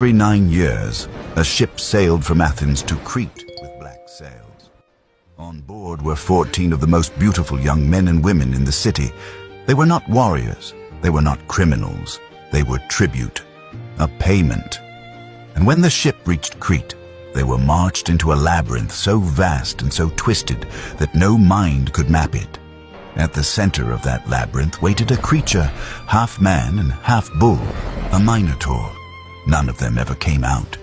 Every 9 years, a ship sailed from Athens to Crete with black sails. On board were 14 of the most beautiful young men and women in the city. They were not warriors, they were not criminals, they were tribute, a payment. And when the ship reached Crete, they were marched into a labyrinth so vast and so twisted that no mind could map it. At the center of that labyrinth waited a creature, half man and half bull, a Minotaur. None of them ever came out.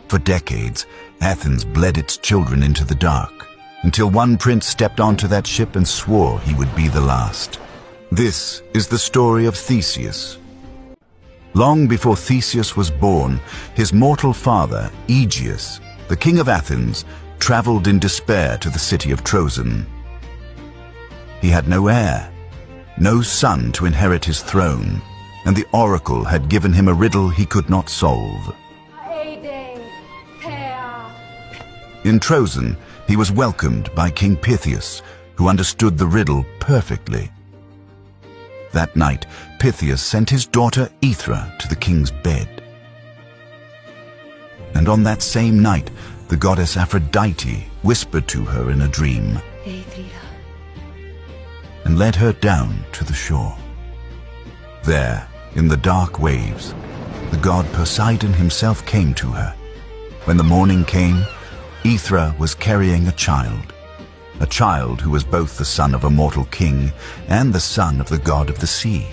For decades, Athens bled its children into the dark, until one prince stepped onto that ship and swore he would be the last. This is the story of Theseus. Long before Theseus was born, his mortal father, Aegeus, the king of Athens, traveled in despair to the city of Troezen. He had no heir, no son to inherit his throne, and the oracle had given him a riddle he could not solve. In Troezen, he was welcomed by King Theseus, who understood the riddle perfectly. That night, Theseus sent his daughter Aethra to the king's bed. And on that same night, the goddess Aphrodite whispered to her in a dream and led her down to the shore. There, in the dark waves, the god Poseidon himself came to her. When the morning came, Aethra was carrying a child who was both the son of a mortal king and the son of the god of the sea.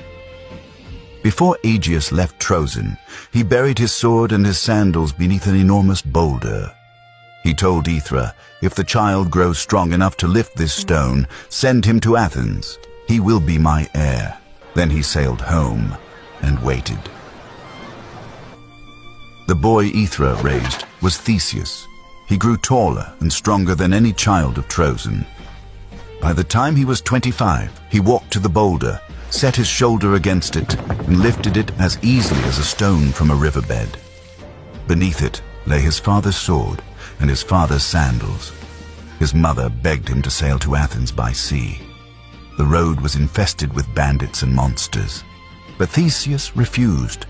Before Aegeus left Troezen, he buried his sword and his sandals beneath an enormous boulder. He told Aethra, "If the child grows strong enough to lift this stone, send him to Athens. He will be my heir." Then he sailed home and waited. The boy Aethra raised was Theseus. He grew taller and stronger than any child of Troezen. By the time he was 25, he walked to the boulder, set his shoulder against it, and lifted it as easily as a stone from a riverbed. Beneath it lay his father's sword and his father's sandals. His mother begged him to sail to Athens by sea. The road was infested with bandits and monsters. But Theseus refused.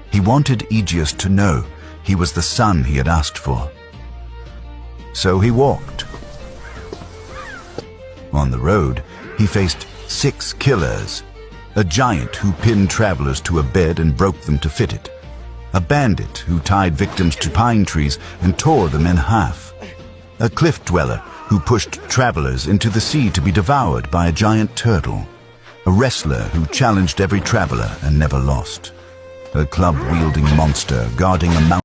He wanted Aegeus to know he was the son he had asked for. So he walked. On the road, he faced 6 killers, a giant who pinned travelers to a bed and broke them to fit it, a bandit who tied victims to pine trees and tore them in half, a cliff dweller who pushed travelers into the sea to be devoured by a giant turtle, a wrestler who challenged every traveler and never lost, a club-wielding monster guarding a mountain